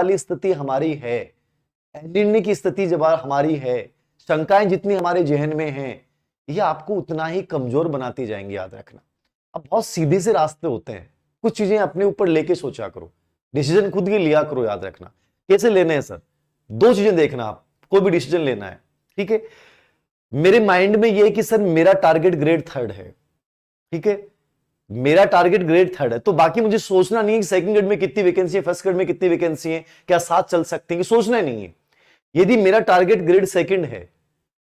वाली स्थिति हमारी है, निर्णय की स्थिति जब हमारी है, शंकाएं जितनी हमारे जहन में हैं, ये आपको उतना ही कमजोर बनाती जाएंगी, याद रखना। अब बहुत सीधे से रास्ते होते हैं, कुछ चीजें अपने ऊपर लेके सोचा करो, डिसीजन खुद के लिया करो। याद रखना कैसे लेने हैं सर, दो चीजें देखना, आप कोई भी डिसीजन लेना है, ठीक है। मेरे माइंड में ये है कि सर मेरा टारगेट ग्रेड 3 है, ठीक है, मेरा टारगेट ग्रेड 3 है, तो बाकी मुझे सोचना नहीं है कि सेकंड ग्रेड में कितनी वैकेंसी है, फर्स्ट ग्रेड में कितनी वैकेंसी है, क्या साथ चल सकते हैं, सोचना नहीं है। यदि मेरा टारगेट ग्रेड 2 है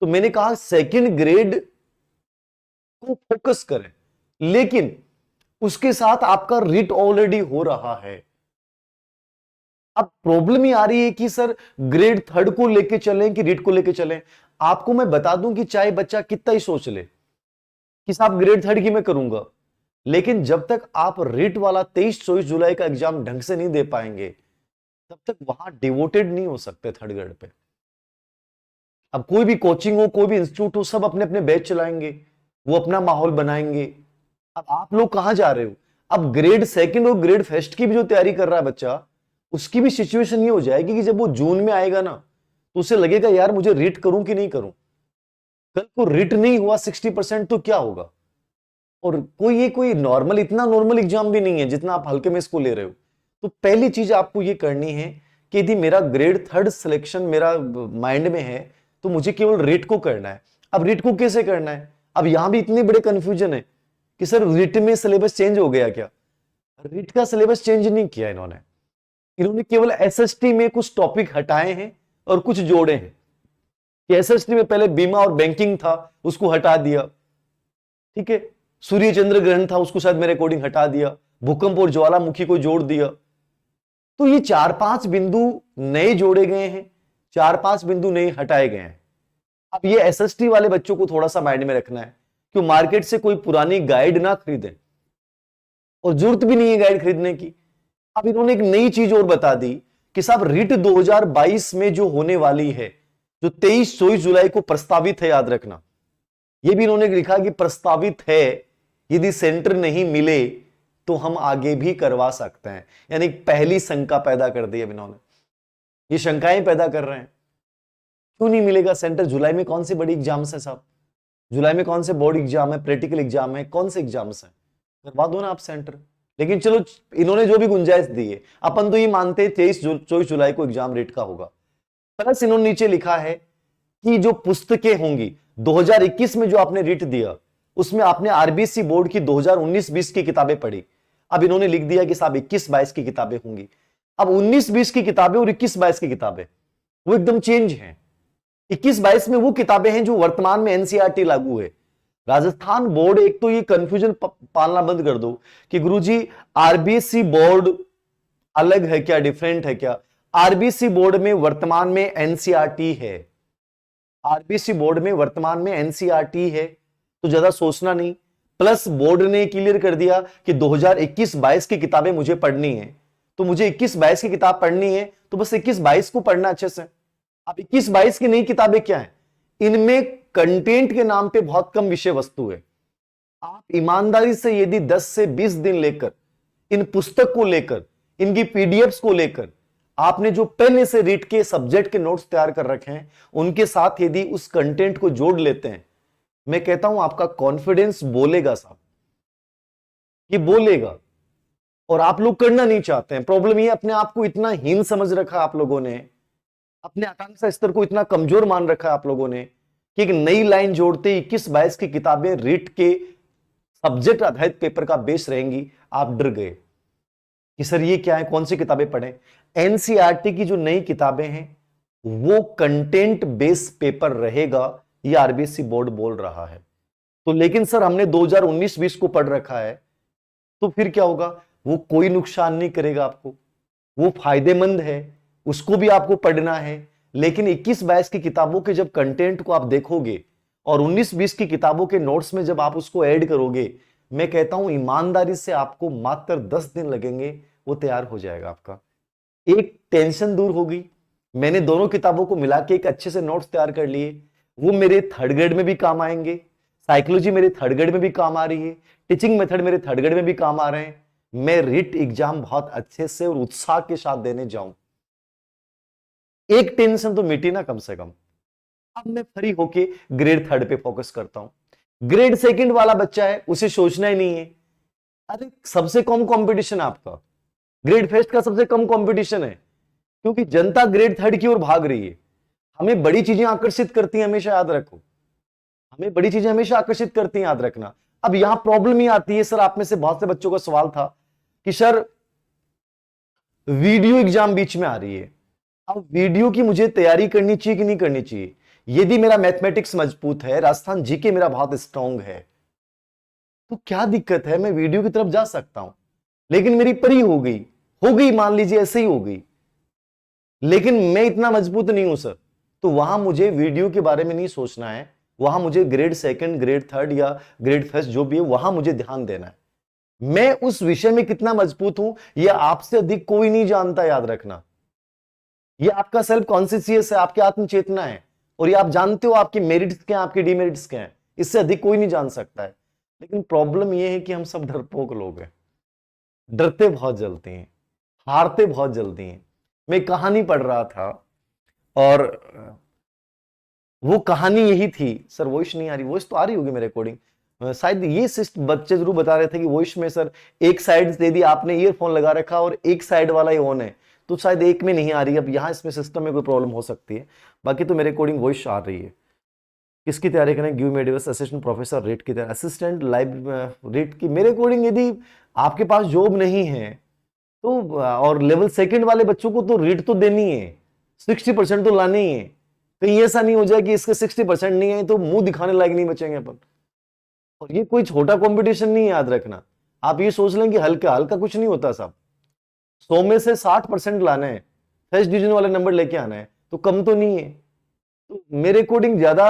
तो मैंने कहा सेकंड ग्रेड को फोकस करें, लेकिन उसके साथ आपका रिट ऑलरेडी हो रहा है। अब प्रॉब्लम ही आ रही है कि सर ग्रेड 3 को लेके चलें कि रिट को लेके चलें। आपको मैं बता दूं कि चाहे बच्चा कितना ही सोच ले कि साहब ग्रेड 3 की मैं करूंगा, लेकिन जब तक आप रिट वाला 23-24 जुलाई का एग्जाम ढंग से नहीं दे पाएंगे, तब तक वहां डिवोटेड नहीं हो सकते 3rd ग्रेड पे। अब कोई भी कोचिंग हो, कोई भी इंस्टीट्यूट हो, सब अपने अपने बैच चलाएंगे, वो अपना माहौल बनाएंगे। अब आप लोग कहां जा रहे हो? अब ग्रेड 2 और ग्रेड 1 की भी जो तैयारी कर रहा है बच्चा, उसकी भी सिचुएशन ये हो जाएगी कि जब वो जून में आएगा ना, तो उसे लगेगा यार मुझे रीट करूं कि नहीं करूं। कल को रीट नहीं हुआ 60% तो क्या होगा? और कोई नॉर्मल, इतना नॉर्मल एग्जाम भी नहीं है जितना आप हल्के में इसको ले रहे हो। तो पहली चीज आपको ये करनी है कि यदि मेरा ग्रेड 3 सिलेक्शन मेरा माइंड में है, तो मुझे केवल रीट को करना है। अब रीट को कैसे करना है? अब यहां भी इतने बड़े कंफ्यूजन है कि सर रीट में सिलेबस चेंज हो गया क्या? रीट का सिलेबस चेंज नहीं किया इन्होंने केवल एसएसटी में कुछ टॉपिक हटाए हैं और कुछ जोड़े हैं। कि एसएसटी में पहले बीमा और बैंकिंग था, उसको हटा दिया, ठीक है। सूर्य चंद्र ग्रहण था, उसको शायद मेरे अकॉर्डिंग हटा दिया। भूकंप और ज्वालामुखी को जोड़ दिया। तो ये 4-5 बिंदु नए जोड़े गए हैं, 4-5 बिंदु नए हटाए गए हैं। अब ये एसएसटी वाले बच्चों को थोड़ा सा माइंड में रखना है कि मार्केट से कोई पुरानी गाइड ना खरीदें, और जरूरत भी नहीं है गाइड खरीदने की। अब इन्होंने एक नई चीज और बता दी कि साहब रिट 2022 में जो होने वाली है, जो 23-24 जुलाई को प्रस्तावित है, याद रखना, ये भी इन्होंने लिखा कि प्रस्तावित है, यदि सेंटर नहीं मिले तो हम आगे भी करवा सकते हैं। यानी पहली शंका पैदा कर दी अब इन्होंने, ये शंकाएं पैदा कर रहे हैं क्यों नहीं मिलेगा सेंटर। जुलाई में कौन सी बड़ी एग्जाम्स है साहब? जुलाई में कौन से बोर्ड एग्जाम है, प्रैक्टिकल एग्जाम है, कौन से एग्जाम्स है? करवा दो ना आप सेंटर। लेकिन चलो इन्होंने जो भी गुंजाइश दी है, अपन तो ये मानते हैं 23-24 जुलाई को एग्जाम रेट का होगा। प्लस इन्होंने नीचे लिखा है कि जो पुस्तकें होंगी 2021 में जो आपने रिट दिया, उसमें आपने आरबीसी बोर्ड की 2019-20 की किताबें पढ़ी। अब इन्होंने लिख दिया कि साहब 21-22 की किताबें होंगी। अब 19-20 की किताबें और 21-22 की किताबें वो एकदम चेंज हैं। 21-22 में वो किताबें हैं जो वर्तमान में एनसीईआरटी लागू है। राजस्थान बोर्ड, एक तो ये कंफ्यूजन पालना बंद कर दो कि गुरुजी आरबीसी बोर्ड अलग है क्या, डिफरेंट है क्या? आरबीसी बोर्ड में वर्तमान में एनसीईआरटी है। आरबीसी बोर्ड में वर्तमान में एनसीईआरटी है, तो ज्यादा सोचना नहीं। प्लस बोर्ड ने क्लियर कर दिया कि 2021-22 की किताबें मुझे पढ़नी है, तो मुझे 21-22 की किताब पढ़नी है, तो बस 21-22 को पढ़ना अच्छे से। अब 21-22 की नई किताबें क्या है? इनमें कंटेंट के नाम पे बहुत कम विषय वस्तु है। आप ईमानदारी से यदि 10 से 20 दिन लेकर इन पुस्तक को लेकर, इनकी पीडीएफ्स को लेकर, आपने जो पहले से रीड के सब्जेक्ट के नोट्स तैयार कर रखे हैं, उनके साथ यदि उस कंटेंट को जोड़ लेते हैं, मैं कहता हूं आपका कॉन्फिडेंस बोलेगा साहब, ये बोलेगा। और आप लोग करना नहीं चाहते हैं। प्रॉब्लम ये, अपने आप को इतना हीन समझ रखा आप लोगों ने, अपने आकांक्षा स्तर को इतना कमजोर मान रखा है आप लोगों ने कि एक नई लाइन जोड़ते 21-22 की किताबें रीट के सब्जेक्ट आधारित पेपर का बेस रहेंगी। आप डर गए कि सर ये क्या है, कौन सी किताबें पढ़ें। एनसीईआरटी की जो नई किताबें हैं वो कंटेंट बेस पेपर रहेगा, ये आरबीसी बोर्ड बोल रहा है। तो लेकिन सर हमने 2019-20 को पढ़ रखा है, तो फिर क्या होगा? वो कोई नुकसान नहीं करेगा आपको, वो फायदेमंद है, उसको भी आपको पढ़ना है। लेकिन 21-22 की किताबों के जब कंटेंट को आप देखोगे और 19-20 की किताबों के नोट्स में जब आप उसको ऐड करोगे, मैं कहता हूं ईमानदारी से आपको मात्र 10 दिन लगेंगे, वो तैयार हो जाएगा आपका। एक टेंशन दूर होगी। मैंने दोनों किताबों को मिला के एक अच्छे से नोट्स तैयार कर लिए, वो मेरे 3rd ग्रेड में भी काम आएंगे। साइकोलॉजी मेरे 3rd ग्रेड में भी काम आ रही है, टीचिंग मेथड मेरे 3rd ग्रेड में भी काम आ रहे हैं। मैं रिट एग्जाम बहुत अच्छे से और उत्साह के साथ देने जाऊं, एक टेंशन तो मिटी ना कम से कम। अब मैं फ्री होके ग्रेड थर्ड पे फोकस करता हूं। ग्रेड सेकंड वाला बच्चा है, उसे सोचना ही नहीं है। अरे सबसे कम कंपटीशन है आपका, ग्रेड फर्स्ट का सबसे कम कंपटीशन है, क्योंकि जनता ग्रेड थर्ड की ओर भाग रही है। हमें बड़ी चीजें आकर्षित करती हैं, हमेशा याद रखो, हमें बड़ी चीजें हमेशा आकर्षित करती हैं, याद रखना। अब यहां प्रॉब्लम ही आती है, सर आप में से बहुत से बच्चों का सवाल था कि सर वीडियो एग्जाम बीच में आ रही है, अब वीडियो की मुझे तैयारी करनी चाहिए कि नहीं करनी चाहिए? यदि मेरा मैथमेटिक्स मजबूत है, राजस्थान जीके मेरा बहुत स्ट्रांग है, तो क्या दिक्कत है, मैं वीडियो की तरफ जा सकता हूं। लेकिन मेरी परी हो गई मान लीजिए ऐसे ही हो गई, लेकिन मैं इतना मजबूत नहीं हूं सर, तो वहां मुझे वीडियो के बारे में नहीं सोचना है, वहां मुझे ग्रेड सेकंड, ग्रेड थर्ड या ग्रेड फर्स्ट जो भी है वहां मुझे ध्यान देना है। मैं उस विषय में कितना मजबूत हूं यह आपसे अधिक कोई नहीं जानता, याद रखना। यह आपका सेल्फ कॉन्शियस है, आपकी आत्मचेतना है, और ये आप जानते हो आपके मेरिट्स क्या हैं, आपके डिमेरिट्स क्या हैं, इससे अधिक कोई नहीं जान सकता है। लेकिन प्रॉब्लम यह है कि हम सब डरपोक लोग हैं, डरते बहुत जल्दी हैं, हारते बहुत जल्दी हैं। मैं कहानी पढ़ रहा था और वो कहानी यही थी, सर वॉइस नहीं आ रही, वॉइस तो आ रही होगी मेरे अकॉर्डिंग, शायद ये बच्चे जरूर बता रहे थे कि वॉइस में सर एक साइड दे दी आपने ईयरफोन लगा रखा और एक साइड वाला ही ऑन है, तो शायद एक में नहीं आ रही। अब यहाँ इसमें सिस्टम में कोई प्रॉब्लम हो सकती है, बाकी तो मेरे अकॉर्डिंग वॉइस आ रही है। किसकी तैयारी करें? गिव मेडिवस असिस्टेंट प्रोफेसर रेट की तैयारी, असिस्टेंट लाइव रेट की। मेरे अकॉर्डिंग यदि आपके पास जॉब नहीं है तो, और लेवल सेकंड वाले बच्चों को तो रेट तो देनी है, 60% तो लानी ही है। कहीं ऐसा नहीं हो जाए कि इसके 60% नहीं है तो मुंह दिखाने लायक नहीं बचेंगे अपन। और ये कोई छोटा कंपटीशन नहीं है, याद रखना। आप ये सोच लें कि हल्का हल्का कुछ नहीं होता साहब, 100 में से 60% लाना है, फर्स्ट डिवीजन वाले नंबर लेके आना है, तो कम तो नहीं है। तो मेरे अकॉर्डिंग ज्यादा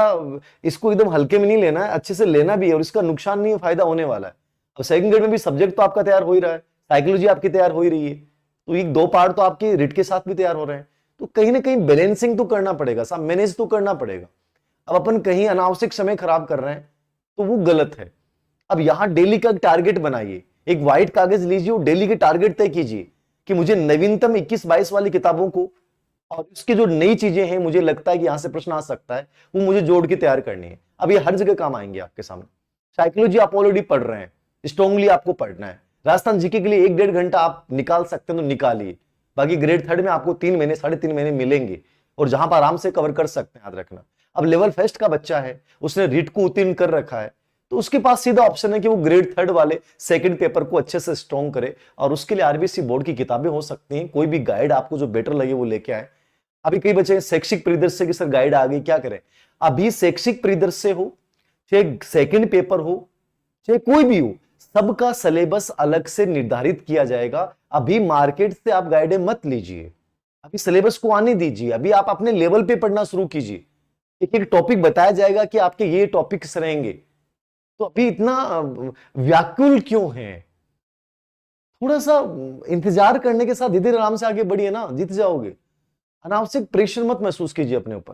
इसको एकदम हल्के में नहीं लेना है, अच्छे से लेना भी है, और इसका नुकसान नहीं है, फायदा होने वाला है। अब सेकंड ग्रेड में भी सब्जेक्ट तो आपका तैयार हो ही रहा है, साइकोलॉजी आपकी तैयार हो ही रही है, तो ये 2 पार्ट तो आपके रिट के साथ भी तैयार हो रहे हैं। तो कहीं ना कहीं बैलेंसिंग तो करना पड़ेगा साहब, मैनेज तो करना पड़ेगा। अब अपन कहीं अनावश्यक समय खराब कर रहे हैं तो वो गलत है। अब यहां डेली का टारगेट बनाइए, एक व्हाइट कागज लीजिए और डेली के टारगेट तय कीजिए कि मुझे नवीनतम 21-22 वाली किताबों को और उसकी जो नई चीजें हैं, मुझे लगता है कि यहां से प्रश्न आ सकता है, वो मुझे जोड़ के तैयार करनी है। अब ये हर जगह काम आएंगे आपके सामने। साइकोलॉजी आप ऑलरेडी पढ़ रहे हैं, स्ट्रांगली आपको पढ़ना है। राजस्थान जीके के लिए 1-1.5 घंटा आप निकाल सकते हैं तो निकालिए। बाकी ग्रेड थर्ड में आपको 3 महीने 3.5 महीने मिलेंगे, और जहां पर आराम से कवर कर सकते हैं, याद रखना। अब लेवल फर्स्ट का बच्चा है, उसने रीट को उत्तीर्ण कर रखा है, तो उसके पास सीधा ऑप्शन है कि वो ग्रेड थर्ड वाले सेकंड पेपर को अच्छे से स्ट्रॉन्ग करे, और उसके लिए आरबीसी बोर्ड की किताबें हो सकती हैं, कोई भी गाइड आपको जो बेटर लगे वो लेके आए। अभी कई बच्चे शैक्षिक परिदृश्य की सर गाइड आ गई, क्या करें? अभी शैक्षिक परिदृश्य हो, चाहे सेकंड पेपर हो, चाहे कोई भी हो, सबका सिलेबस अलग से निर्धारित किया जाएगा। अभी मार्केट से आप गाइडें मत लीजिए, अभी सिलेबस को आने दीजिए, अभी आप अपने लेवल पे पढ़ना शुरू कीजिए। एक एक टॉपिक बताया जाएगा कि आपके ये टॉपिक्स रहेंगे, तो अभी इतना व्याकुल क्यों है? थोड़ा सा इंतजार करने के साथ धीरे आराम से आगे बढ़िए ना, जीत जाओगे। अनावश्यक प्रेशर मत महसूस कीजिए अपने ऊपर।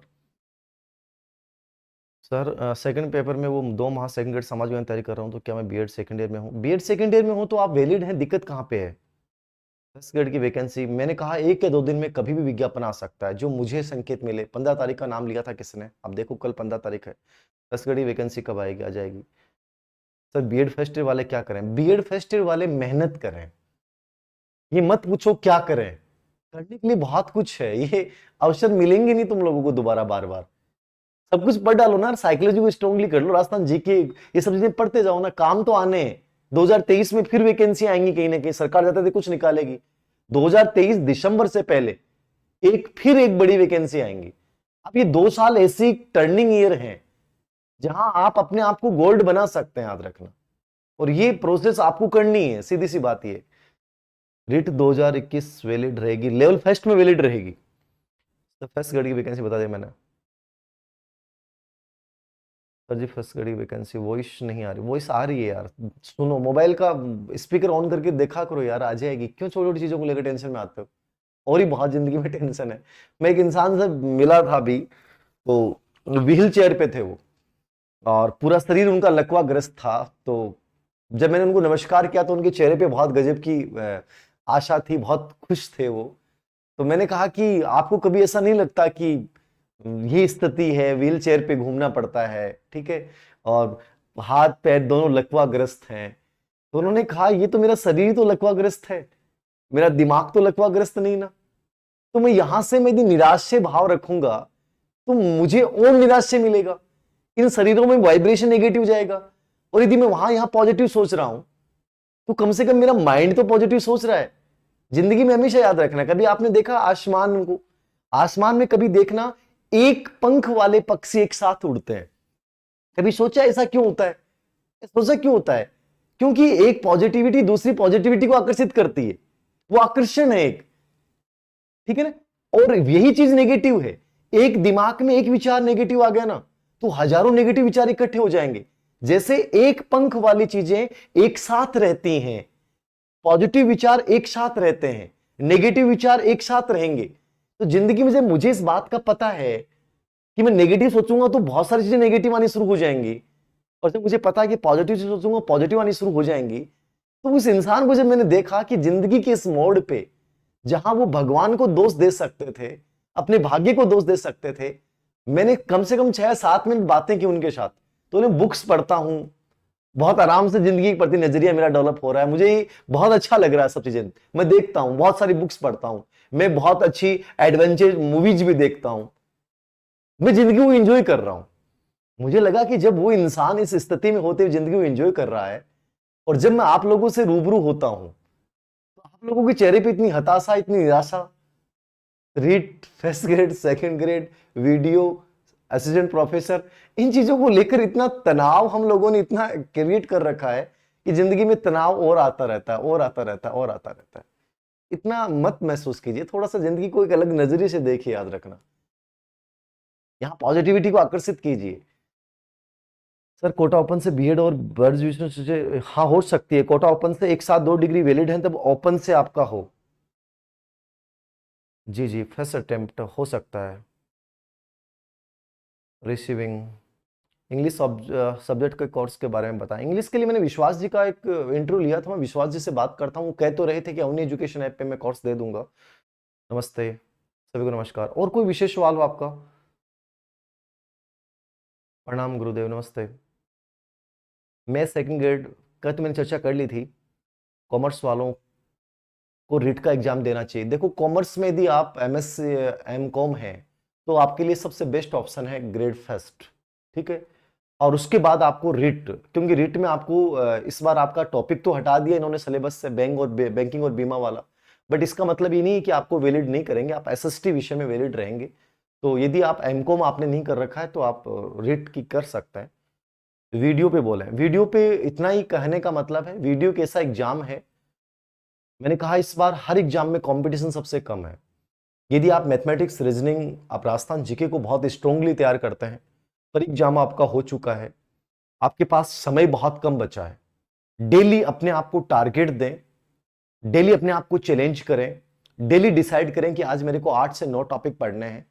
सर सेकंड पेपर में वो 2 माह सेकंड ग्रेड समाज विज्ञान तैयारी कर रहा हूँ, तो क्या मैं बीएड सेकंड ईयर में हूँ? बीएड सेकंड ईयर में हूँ तो आप वैलिड हैं, दिक्कत कहाँ पे है? फर्स्ट ग्रेड की वैकेंसी मैंने कहा 1 या 2 दिन में कभी भी विज्ञापन आ सकता है, जो मुझे संकेत मिले। 15 तारीख का नाम लिया था किसने, अब देखो कल 15 तारीख है। फर्स्ट ग्रेड की वैकेंसी कब आएगी? आ जाएगी। सर बीएड फर्स्ट ईयर वाले क्या करें? बीएड फर्स्ट ईयर वाले मेहनत करें, ये मत पूछो क्या करें, करने के लिए बहुत कुछ है, ये अवसर मिलेंगे नहीं तुम लोगों को दोबारा बार बार। सब कुछ पढ़ डालो ना, साइकोलॉजी को स्ट्रांगली कर लो, राजस्थान जीके ये सब चीजें पढ़ते जाओ ना, काम तो आने हैं। 2023 में फिर वैकेंसी आएंगी, कहीं ना कहीं सरकार जाते थे कुछ निकालेगी। 2023 दिसंबर से पहले फिर एक बड़ी वैकेंसी आएंगी। अब ये 2 साल ऐसी टर्निंग ईयर है जहां आप अपने आप को गोल्ड बना सकते हैं, याद रखना। और ये प्रोसेस आपको करनी है, सीधी सी बात ये। रिट 2021 वैलिड रहेगी, लेवल फर्स्ट में वैलिड रहेगी। तो फर्स्ट ग्रेड की वैकेंसी बता दिया मैंने। सर जी फर्स्ट ग्रेड की वैकेंसी, वॉइस नहीं आ रही। वॉइस आ रही है यार, सुनो, मोबाइल का स्पीकर ऑन करके देखा करो यार, आ जाएगी। क्यों छोटी छोटी चीजों को लेकर टेंशन में आते हो? और ही बहुत जिंदगी में टेंशन है। मैं एक इंसान से मिला था अभी, तो व्हील चेयर पे थे वो, और पूरा शरीर उनका लकवा ग्रस्त था। तो जब मैंने उनको नमस्कार किया तो उनके चेहरे पे बहुत गजब की आशा थी, बहुत खुश थे वो। तो मैंने कहा कि आपको कभी ऐसा नहीं लगता कि ये स्थिति है, व्हील चेयर पे घूमना पड़ता है, ठीक है, और हाथ पैर दोनों लकवाग्रस्त हैं। तो उन्होंने कहा ये तो मेरा शरीर तो लकवाग्रस्त है, मेरा दिमाग तो लकवाग्रस्त नहीं ना। तो मैं यहां से मैं यदि निराश्य भाव रखूंगा तो मुझे और निराश्य मिलेगा, इन शरीरों में वाइब्रेशन नेगेटिव जाएगा। और यदि मैं वहां यहां पॉजिटिव सोच रहा हूं तो कम से कम मेरा माइंड तो पॉजिटिव सोच रहा है। जिंदगी में हमेशा याद रखना, कभी आपने देखा आसमान को, आसमान में कभी देखना एक पंख वाले पक्षी एक साथ उड़ते हैं, कभी सोचा ऐसा क्यों होता है? सोचा क्यों होता है? क्योंकि एक पॉजिटिविटी दूसरी पॉजिटिविटी को आकर्षित करती है, वो आकर्षण है एक, ठीक है ना। और यही चीज नेगेटिव है, एक दिमाग में एक विचार नेगेटिव आ गया ना तो हजारों नेगेटिव विचार इकट्ठे हो जाएंगे। जैसे एक पंख वाली चीजें एक साथ रहती हैं, पॉजिटिव विचार एक साथ रहते हैं, नेगेटिव विचार एक साथ रहेंगे। तो जिंदगी में जब मुझे इस बात का पता है कि मैं नेगेटिव सोचूंगा तो बहुत सारी चीजें नेगेटिव आनी शुरू हो जाएंगी, और जब मुझे पता है कि पॉजिटिव सोचूंगा पॉजिटिव आनी शुरू हो जाएंगी, तो उस इंसान को जब मैंने देखा कि जिंदगी के इस मोड़ पे जहां वो भगवान को दोष दे सकते थे, अपने भाग्य को दोष दे सकते थे, मैंने कम से कम 6-7 मिनट बातें की उनके साथ। तो मैं बुक्स पढ़ता हूं, बहुत आराम से जिंदगी के प्रति नजरिया मेरा डेवलप हो रहा है, मुझे बहुत अच्छा लग रहा है सब चीजें। मैं देखता हूं, बहुत सारी बुक्स पढ़ता हूं, मैं बहुत अच्छी एडवेंचर मूवीज भी देखता हूं, मैं जिंदगी को एंजॉय कर रहा हूं। मुझे लगा कि जब वो इंसान इस स्थिति में होते हुए जिंदगी को एंजॉय कर रहा है, और जब मैं आप लोगों से रूबरू होता हूं तो आप लोगों के चेहरे पे इतनी हताशा, इतनी निराशा, REET first grade second grade VDO assistant professor, इन चीजों को लेकर इतना तनाव हम लोगों ने इतना क्रिएट कर रखा है कि जिंदगी में तनाव और आता रहता है और आता रहता है और आता रहता है। इतना मत महसूस कीजिए, थोड़ा सा जिंदगी को एक अलग नजरिए से देखिए, याद रखना, यहां पॉजिटिविटी को आकर्षित कीजिए। सर कोटा ओपन से बीएड और ग्रेजुएशन, हाँ हो सकती है, कोटा ओपन से एक साथ 2 डिग्री वैलिड है, तब ओपन से आपका हो। जी जी, फर्स्ट अटेम्प्ट हो सकता है। रिसीविंग इंग्लिश सब्जेक्ट के कोर्स के बारे में बताएं। इंग्लिश के लिए मैंने विश्वास जी का एक इंटरव्यू लिया था, मैं विश्वास जी से बात करता हूँ, कह तो रहे थे कि अवनी एजुकेशन ऐप पे मैं कोर्स दे दूंगा। नमस्ते सभी को, नमस्कार। और कोई विशेष सवाल हो आपका? प्रणाम गुरुदेव, नमस्ते। मैं सेकंड ग्रेड का तो मैंने चर्चा कर ली थी, कॉमर्स वालों को रीट का एग्जाम देना चाहिए। देखो कॉमर्स में यदि आप एमएससी एमकॉम है तो आपके लिए सबसे बेस्ट ऑप्शन है ग्रेड फर्स्ट, ठीक है। और उसके बाद आपको रीट, क्योंकि रीट में आपको इस बार आपका टॉपिक तो हटा दिया इन्होंने सिलेबस से, बैंकिंग और बीमा वाला, बट इसका मतलब ये नहीं है कि आपको वैलिड नहीं करेंगे, आप एसएसटी विषय में वैलिड रहेंगे। तो यदि आप एमकॉम आपने नहीं कर रखा है तो आप रीट की कर सकते हैं। वीडियो पे बोले, वीडियो पे इतना ही कहने का मतलब है, वीडियो कैसा एग्जाम है, मैंने कहा इस बार हर एग्जाम में कंपटीशन सबसे कम है। यदि आप मैथमेटिक्स, रीजनिंग, आप राजस्थान जीके को बहुत स्ट्रांगली तैयार करते हैं, पर एग्जाम आपका हो चुका है, आपके पास समय बहुत कम बचा है, डेली अपने आप को टारगेट दें, डेली अपने आप को चैलेंज करें, डेली डिसाइड करें कि आज मेरे को 8 से 9 टॉपिक पढ़ने हैं।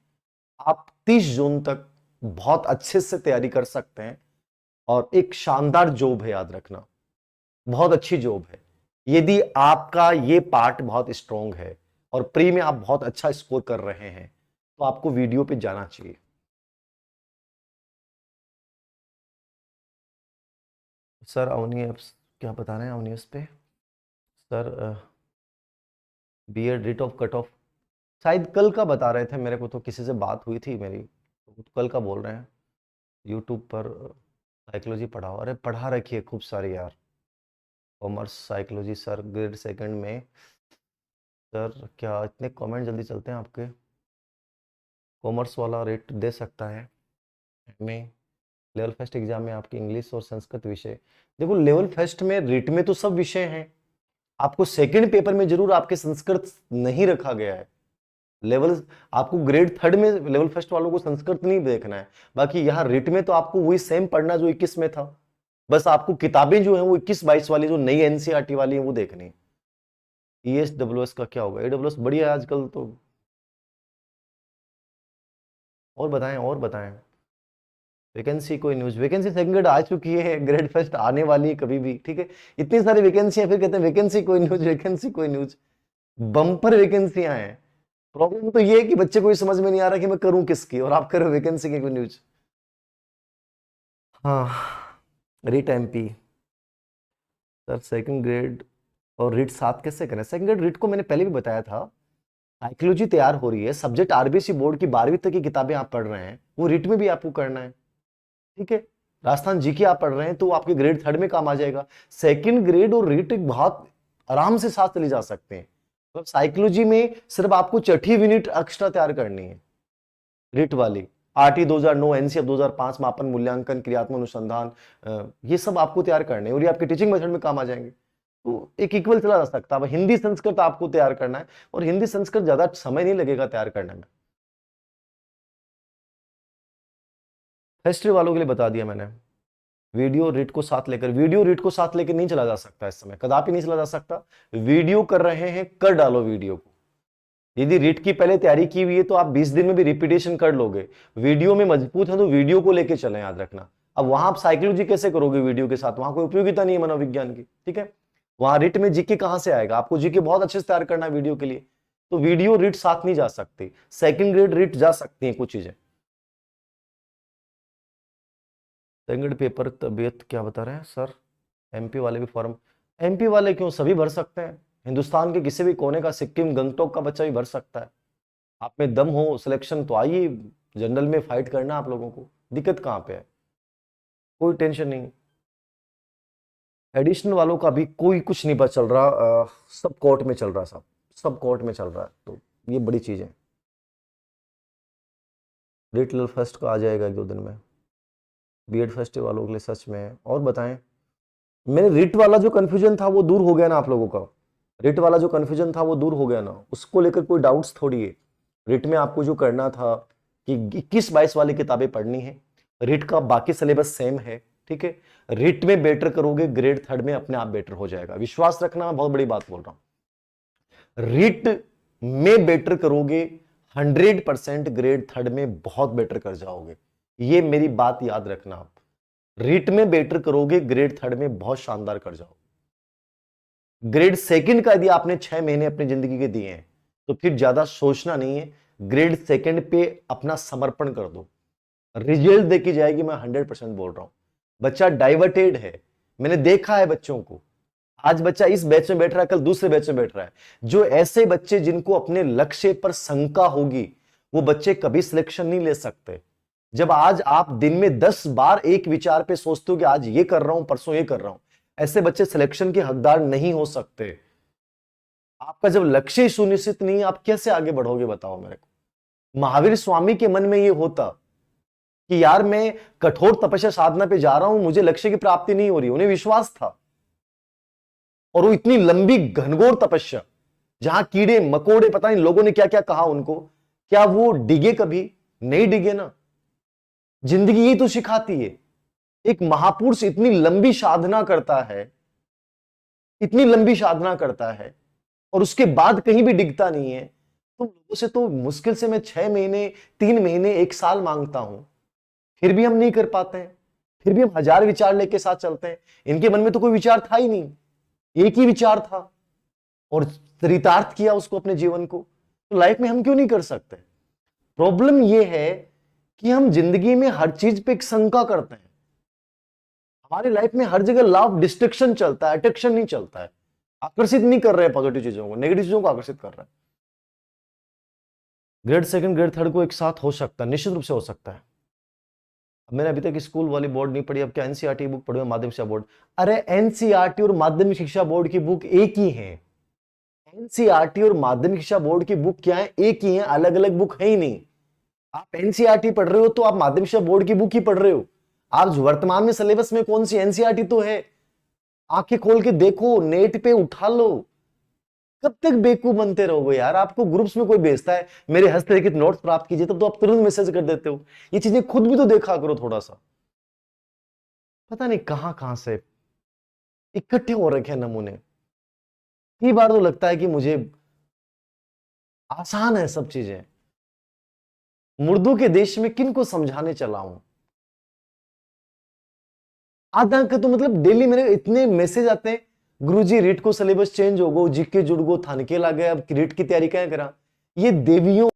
आप 30 जून तक बहुत अच्छे से तैयारी कर सकते हैं, और एक शानदार जॉब है, याद रखना, बहुत अच्छी जॉब है। यदि आपका ये पार्ट बहुत स्ट्रांग है और प्री में आप बहुत अच्छा स्कोर कर रहे हैं तो आपको वीडियो पे जाना चाहिए। सर अवनी क्या बता रहे हैं अवनी पे? Sir BEd rate of cut off शायद कल का बता रहे थे मेरे को, तो किसी से बात हुई थी मेरी, तो कल का बोल रहे हैं। यूट्यूब पर साइकोलॉजी पढ़ाओ, अरे पढ़ा रखी है खूब सारी यार, commerce psychology sir grade second में। सर क्या इतने कमेंट जल्दी चलते हैं आपके? कॉमर्स वाला रेट दे सकता है में लेवल फर्स्ट एग्जाम में आपकी इंग्लिश और संस्कृत विषय। देखो लेवल फर्स्ट में रेट में तो सब विषय हैं, आपको सेकंड पेपर में जरूर आपके संस्कृत नहीं रखा गया है। लेवल आपको ग्रेड थर्ड में लेवल फर्स्ट वालों को संस्कृत नहीं देखना है, बाकी यहाँ रेट में तो आपको वही सेम पढ़ना जो 21 में था, बस आपको किताबें जो है वो 21-22 वाली जो नई एनसीईआरटी वाली है वो देखनी है। ईएसडब्ल्यूएस का क्या होगा? ईडब्ल्यूएस बढ़िया है आजकल तो। और बताएं, और बताएं। वैकेंसी कोई न्यूज? वैकेंसी सेकंड ग्रेड आ चुकी है, ग्रेड फर्स्ट आने वाली है कभी भी, ठीक है। इतनी सारी वैकेंसी है, फिर कहते हैं वैकेंसी कोई न्यूज, वैकेंसी कोई न्यूज। बम्पर वैकेंसियां हैं, प्रॉब्लम तो ये है कि बच्चे को ये समझ में नहीं आ रहा कि मैं करूं किसकी, और आप करो वैकेंसी की न्यूज। हाँ, REET MP sir, second grade और रीट साथ कैसे करें? सेकंड ग्रेड रीट को मैंने पहले भी बताया था, साइकोलॉजी तैयार हो रही है, सब्जेक्ट आरबीसी बोर्ड की 12वीं तक की किताबें आप पढ़ रहे हैं, वो रीट में भी आपको करना है, ठीक है। राजस्थान जीके आप पढ़ रहे हैं तो आपके ग्रेड थर्ड में काम आ जाएगा। सेकंड ग्रेड और रीट एक बहुत आराम से साथ चले जा सकते हैं। मतलब साइकोलॉजी में सिर्फ आपको छठी यूनिट एक्स्ट्रा तैयार करनी है, रीट वाली आरटी 2009, एनसीएफ 2005, मापन मूल्यांकन, क्रियात्मक अनुसंधान, ये सब आपको तैयार करने हैं और ये आपके टीचिंग मेथड में काम आ जाएंगे। तो एक इक्वल चला जा सकता है। हिंदी संस्कृत आपको तैयार करना है, और हिंदी संस्कृत ज्यादा समय नहीं लगेगा तैयार करने में। हिस्ट्री वालों के लिए बता दिया मैंने, वीडियो रीड को साथ लेकर, वीडियो रीड को साथ लेकर नहीं चला जा सकता, इस समय कदापि नहीं चला जा सकता। वीडियो कर रहे हैं, कर डालो वीडियो को। यदि रीड की पहले तैयारी की हुई है तो आप 20 दिन में भी रिपीटेशन कर लोगे। वीडियो में मजबूत है तो वीडियो को लेके चलें, याद रखना। अब वहां आप साइकोलॉजी कैसे करोगे वीडियो के साथ? वहां कोई उपयोगिता नहीं है मनोविज्ञान की, ठीक है। वहां रीट में जीके कहां से आएगा? आपको जीके बहुत अच्छे से तैयार करना है वीडियो के लिए, तो वीडियो रीट साथ नहीं जा सकती। सेकंड ग्रेड रीट जा सकती है कुछ चीजें। सेकंड पेपर तबियत क्या बता रहे हैं सर? एमपी वाले भी फॉर्म, एमपी वाले क्यों, सभी भर सकते हैं। हिंदुस्तान के किसी भी कोने का, सिक्किम गंगटोक का बच्चा भी भर सकता है। आप में दम हो, सिलेक्शन तो आइए, जनरल में फाइट करना आप लोगों को, दिक्कत कहां पे है? कोई टेंशन नहीं। एडिशनल वालों का भी कोई कुछ नहीं पता चल रहा, सब कोर्ट में चल रहा है, सब कोर्ट में चल रहा है, तो ये बड़ी चीज है। रीट लेवल फर्स्ट का आ जाएगा 1-2 दिन में, बीएड फर्स्ट वालों के लिए सच में। और बताएं, मेरे रीट वाला जो कंफ्यूजन था वो दूर हो गया ना आप लोगों का? रीट वाला जो कंफ्यूजन था वो दूर हो गया ना? उसको लेकर कोई डाउट्स थोड़ी है। रीट में आपको जो करना था कि 21-22 वाली किताबें पढ़नी है, रीट का बाकी सिलेबस सेम है, ठीक है। रीट में बेटर करोगे, ग्रेड थर्ड में अपने आप बेटर हो जाएगा, विश्वास रखना, मैं बहुत बड़ी बात बोल रहा हूं। रीट में बेटर करोगे 100% ग्रेड थर्ड में बहुत बेटर कर जाओगे, ये मेरी बात याद रखना। आप रीट में बेटर करोगे, ग्रेड थर्ड में बहुत शानदार कर जाओ। ग्रेड सेकंड का यदि आपने 6 महीने अपनी जिंदगी के दिए हैं तो फिर ज्यादा सोचना नहीं है, ग्रेड सेकंड पे अपना समर्पण कर दो, रिजल्ट देखी जाएगी। मैं 100% बोल रहा हूं। बच्चा डाइवर्टेड है, मैंने देखा है बच्चों को। आज बच्चा इस बैच में बैठ रहा है, कल दूसरे बैच में बैठ रहा है। जो ऐसे बच्चे जिनको अपने लक्ष्य पर शंका होगी, वो बच्चे कभी सिलेक्शन नहीं ले सकते। जब आज आप दिन में 10 बार एक विचार पे सोचते हो कि आज ये कर रहा हूं, परसों ये कर रहा हूं, ऐसे बच्चे सिलेक्शन के हकदार नहीं हो सकते। आपका जब लक्ष्य सुनिश्चित नहीं, आप कैसे आगे बढ़ोगे बताओ मेरे को? महावीर स्वामी के मन में ये होता कि यार मैं कठोर तपस्या साधना पे जा रहा हूं, मुझे लक्ष्य की प्राप्ति नहीं हो रही। उन्हें विश्वास था, और वो इतनी लंबी घनघोर तपस्या, जहां कीड़े मकोड़े पता नहीं लोगों ने क्या क्या कहा उनको, क्या वो डिगे? कभी नहीं डिगे ना। जिंदगी ये तो सिखाती है। एक महापुरुष इतनी लंबी साधना करता है, इतनी लंबी साधना करता है, और उसके बाद कहीं भी डिगता नहीं है। तो लोगों से तो मुश्किल से मैं 6 महीने, 3 महीने, 1 साल मांगता हूं, फिर भी हम नहीं कर पाते हैं। फिर भी हम 1000 विचार लेके साथ चलते हैं। इनके मन में तो कोई विचार था ही नहीं, एक ही विचार था, और चरितार्थ किया उसको अपने जीवन को। तो लाइफ में हम क्यों नहीं कर सकते? प्रॉब्लम यह है कि हम जिंदगी में हर चीज पे एक शंका करते हैं। हमारी लाइफ में हर जगह लॉ ऑफ डिस्ट्रक्शन चलता है, अट्रैक्शन नहीं चलता है। आकर्षित नहीं कर रहे हैं पॉजिटिव चीजों को, नेगेटिव चीजों को आकर्षित कर रहे हैं। ग्रेड सेकंड, ग्रेड थर्ड को एक साथ हो सकता है, निश्चित रूप से हो सकता है। मैंने अभी तक स्कूल वाली बोर्ड नहीं पढ़ी, अब क्या एनसीईआरटी बुक पढ़ी, माध्यमिक शिक्षा बोर्ड? अरे एनसीईआरटी और माध्यमिक शिक्षा बोर्ड की बुक एक ही है। एनसीईआरटी और माध्यमिक शिक्षा बोर्ड की बुक क्या है? एक ही है, अलग अलग बुक है ही नहीं। आप एनसीईआरटी पढ़ रहे हो तो आप माध्यमिक शिक्षा बोर्ड की बुक ही पढ़ रहे हो। आप वर्तमान में सिलेबस में कौन सी एनसीईआरटी तो है, आंखें खोल के देखो, नेट पे उठा लो। कब तक बेवकूफ बनते रहोगे यार? आपको ग्रुप्स में कोई भेजता है मेरे हस्तलिखित नोट्स प्राप्त कीजिए, तब तो आप तुरंत मैसेज कर देते हो। ये चीजें खुद भी तो देखा करो थोड़ा सा। पता नहीं कहां कहां से इकट्ठे हो रखे हैं नमूने। कई बार तो लगता है कि मुझे आसान है सब चीजें। मुर्दों के देश में किनको समझाने चला हूं? आधा का तो मतलब डेली मेरे इतने मैसेज आते हैं, गुरुजी रीट को सिलेबस चेंज हो गो, जीके जुड़ गो, थानके ला गए, अब रीट की तैयारी क्या करा। ये देवियों